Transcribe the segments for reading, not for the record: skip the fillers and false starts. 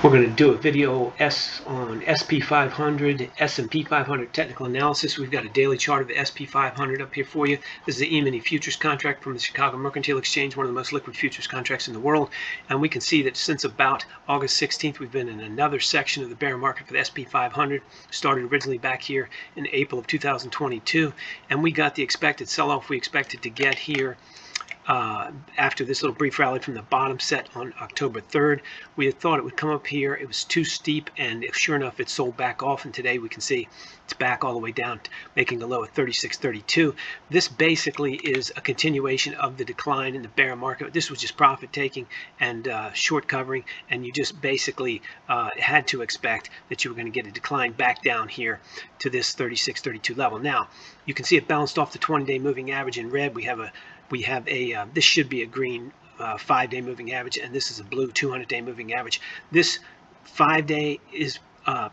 We're going to do a video on SP 500, S&P 500 technical analysis. We've got a daily chart of the SP 500 up here for you. This is the E-mini futures contract from the Chicago Mercantile Exchange, one of the most liquid futures contracts in the world. And we can see that since about August 16th, we've been in another section of the bear market for the SP 500. Started originally back here in April of 2022, and we got the expected sell-off we expected to get here. After this little brief rally from the bottom set on October 3rd, we had thought it would come up here. It was too steep, and sure enough, it sold back off, and today we can see it's back all the way down, making a low at 36.32. This basically is a continuation of the decline in the bear market. This was just profit taking and short covering, and you just basically had to expect that you were going to get a decline back down here to this 36.32 level. Now, you can see it bounced off the 20-day moving average in red. We have a this should be a green 5-day moving average, and this is a blue 200-day moving average. This 5-day is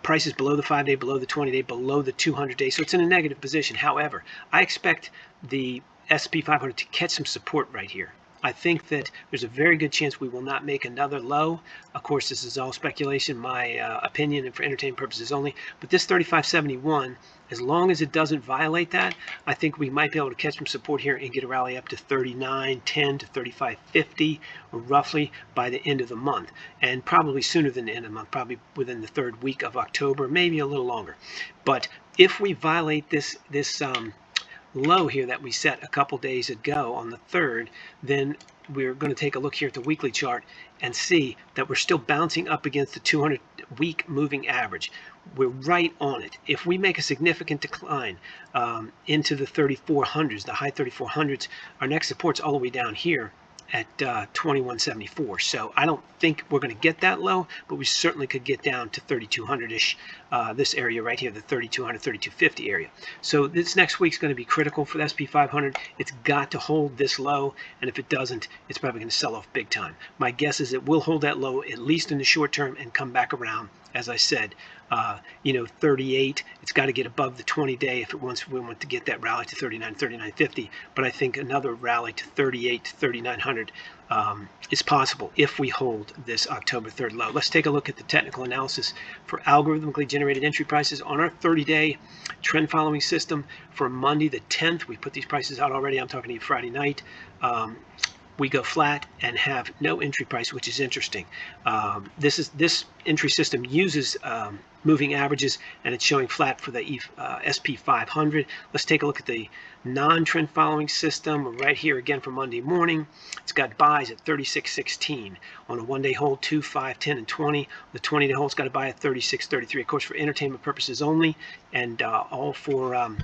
prices below the 5-day, below the 20-day, below the 200-day, so it's in a negative position. However, I expect the SP 500 to catch some support right here. I think that there's a very good chance we will not make another low. Of course, this is all speculation, my opinion, and for entertainment purposes only. But this 35.71, as long as it doesn't violate that, I think we might be able to catch some support here and get a rally up to 39.10 to 35.50, roughly by the end of the month, and probably sooner than the end of the month, probably within the 3rd week of October, maybe a little longer. But if we violate this low here that we set a couple days ago on the 3rd, then we're going to take a look here at the weekly chart and see that we're still bouncing up against the 200-week moving average. We're right on it. If we make a significant decline into the 3400s, the high 3400s, our next support's all the way down here at 2174. So I don't think we're going to get that low, but we certainly could get down to 3200-ish, this area right here, the 3200, 3250 area. So this next week's going to be critical for the SP 500. It's got to hold this low, and if it doesn't, it's probably going to sell off big time. My guess is it will hold that low, at least in the short term, and come back around. As I said, 38, it's got to get above the 20-day if we want to get that rally to 39, 39.50. But I think another rally to 38 to 3900 is possible if we hold this October 3rd low. Let's take a look at the technical analysis for algorithmically generated entry prices on our 30-day trend following system for Monday the 10th. We put these prices out already. I'm talking to you Friday night. We go flat and have no entry price, which is interesting. This entry system uses moving averages, and it's showing flat for the SP 500. Let's take a look at the non-trend following system right here again for Monday morning. It's got buys at 36.16 on a 1-day hold, 2, 5, 10, and 20. The 20-day hold's got to buy at 36.33. Of course, for entertainment purposes only, and all for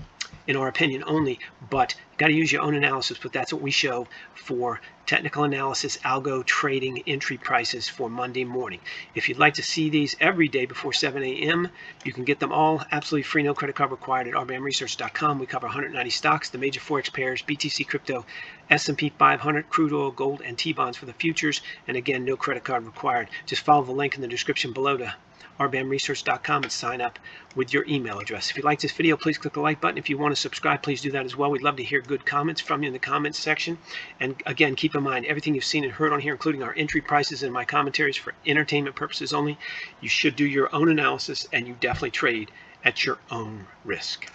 in our opinion only, but you got to use your own analysis. But that's what we show for technical analysis, algo trading entry prices for Monday morning. If you'd like to see these every day before 7 a.m., you can get them all absolutely free, no credit card required, at rbamresearch.com. We cover 190 stocks, the major forex pairs, BTC, crypto, S&P 500, crude oil, gold, and T-bonds for the futures. And again, no credit card required. Just follow the link in the description below to rbamresearch.com and sign up with your email address. If you like this video, please click the like button. If you want to subscribe, please do that as well. We'd love to hear good comments from you in the comments section. And again, keep in mind, everything you've seen and heard on here, including our entry prices and my commentaries, for entertainment purposes only. You should do your own analysis, and you definitely trade at your own risk.